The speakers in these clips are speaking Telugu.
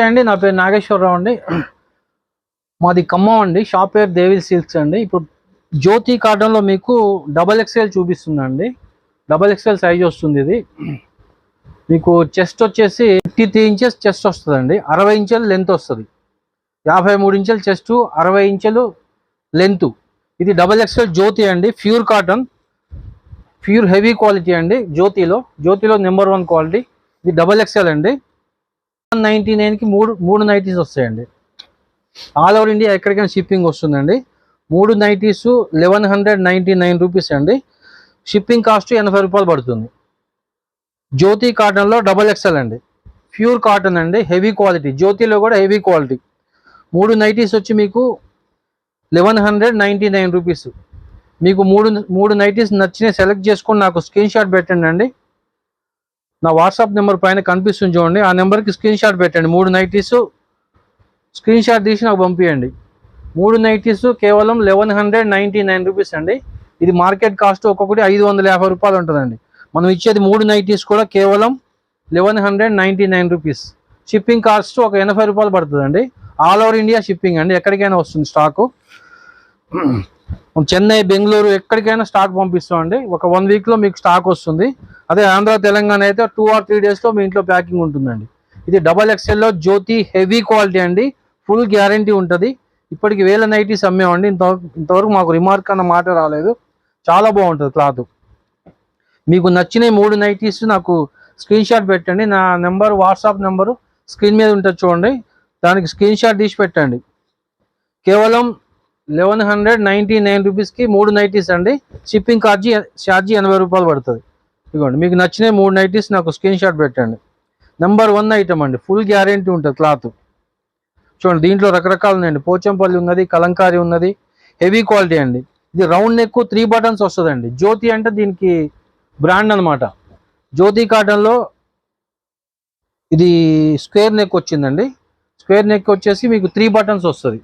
అండి నా పేరు నాగేశ్వరరావు అండి. మాది ఖమ్మం అండి. షాప్ పేరు దేవి సిల్క్స్ అండి. ఇప్పుడు జ్యోతి కాటన్లో మీకు XXL చూపిస్తుందండి. XXL సైజ్ వస్తుంది. ఇది మీకు చెస్ట్ వచ్చేసి 53 ఇంచెస్ చెస్ట్ వస్తుందండి. 60 ఇంచులు లెంత్ వస్తుంది. 53 ఇంచులు చెస్ట్, 60 ఇంచులు లెంత్. ఇది XXL జ్యోతి అండి. Pure cotton, pure heavy quality అండి. జ్యోతిలో నెంబర్ 1 క్వాలిటీ. ఇది XXL అండి. 199కి మూడు నైటీస్ వస్తాయండి. ఆల్ ఓవర్ ఇండియా ఎక్కడికైనా షిప్పింగ్ వస్తుందండి. 3 నైటీస్ 1199 రూపీస్ అండి. షిప్పింగ్ కాస్ట్ 80 రూపాయలు పడుతుంది. జ్యోతి కాటన్లో XXL అండి. ప్యూర్ కాటన్ అండి, హెవీ క్వాలిటీ. జ్యోతిలో కూడా హెవీ క్వాలిటీ. 3 నైటీస్ వచ్చి మీకు 1199 రూపీస్. మీకు మూడు నైటీస్ నచ్చిన సెలెక్ట్ చేసుకొని నాకు స్క్రీన్ షాట్ పెట్టండి అండి. నా వాట్సాప్ నెంబర్ పైన కనిపిస్తుంది చూడండి. ఆ నెంబర్కి స్క్రీన్ షాట్ పెట్టండి. 3 నైటీస్ స్క్రీన్ షాట్ తీసి నాకు పంపించండి. 3 నైటీస్ కేవలం 1199 రూపీస్ అండి. ఇది మార్కెట్ కాస్ట్ ఒక్కొక్కటి 550 రూపాయలు ఉంటుందండి. మనం ఇచ్చేది 3 నైటీస్ కూడా కేవలం 1199 రూపీస్. షిప్పింగ్ కాస్ట్ ఒక 80 రూపాయలు పడుతుందండి. ఆల్ ఓవర్ ఇండియా షిప్పింగ్ అండి. ఎక్కడికైనా వస్తుంది స్టాకు. చెన్నై, బెంగళూరు ఎక్కడికైనా స్టాక్ పంపిస్తామండి. ఒక 1 వీక్లో మీకు స్టాక్ వస్తుంది. అదే ఆంధ్ర, తెలంగాణ అయితే 2 or 3 డేస్లో మీ ఇంట్లో ప్యాకింగ్ ఉంటుందండి. ఇది XXLలో జ్యోతి హెవీ క్వాలిటీ అండి. ఫుల్ గ్యారంటీ ఉంటుంది. ఇప్పటికి 1000 నైటీస్ అమ్మేవండి. ఇంతవరకు మాకు రిమార్క్ అన్న మాట రాలేదు. చాలా బాగుంటుంది క్లాత్. మీకు నచ్చిన 3 నైటీస్ నాకు స్క్రీన్ షాట్ పెట్టండి. నా నెంబర్, వాట్సాప్ నెంబరు స్క్రీన్ మీద ఉంటుంది చూడండి. దానికి స్క్రీన్ షాట్ తీసి పెట్టండి. కేవలం 1199 రూపీస్కి 3 నైటీస్ అండి. షిప్పింగ్ ఛార్జీ 80 రూపాయలు పడుతుంది. ఇదిగోండి, మీకు నచ్చిన 3 నైటీస్ నాకు స్క్రీన్ షాట్ పెట్టండి. నెంబర్ 1 ఐటమ్ అండి. ఫుల్ గ్యారంటీ ఉంటుంది క్లాత్. చూడండి, దీంట్లో రకరకాలు ఉన్నాయండి. పోచంపల్లి ఉన్నది, కలంకారీ ఉన్నది. హెవీ క్వాలిటీ అండి. ఇది రౌండ్ నెక్ 3 బటన్స్ వస్తుందండి. జ్యోతి అంటే దీనికి బ్రాండ్ అనమాట. జ్యోతి కాటన్లో ఇది స్క్వేర్ నెక్ వచ్చిందండి. స్క్వేర్ నెక్ వచ్చేసి మీకు 3 బటన్స్ వస్తుంది.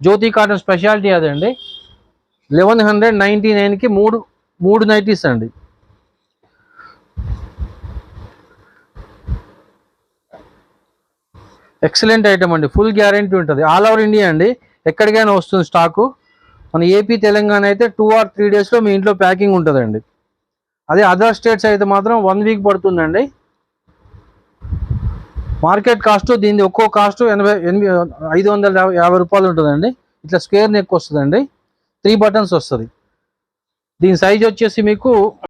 జ్యోతి కాటన్ స్పెషాలిటీ అదండి. 1199కి మూడు నైటీస్ అండి. ఎక్సలెంట్ ఐటమ్ అండి. ఫుల్ గ్యారంటీ ఉంటుంది. ఆల్ ఓవర్ ఇండియా అండి. ఎక్కడికైనా వస్తుంది స్టాకు. మన ఏపీ, తెలంగాణ అయితే 2 or 3 డేస్లో మీ ఇంట్లో ప్యాకింగ్ ఉంటుందండి. అదే అదర్ స్టేట్స్ అయితే మాత్రం 1 వీక్ పడుతుందండి. మార్కెట్ కాస్ట్ దీని ఒక్కో కాస్ట్ 550 రూపాయలు ఉంటుందండి. ఇట్లా స్క్వేర్ నెక్ వస్తుందండి. 3 బటన్స్ వస్తుంది. దీని సైజ్ వచ్చేసి మీకు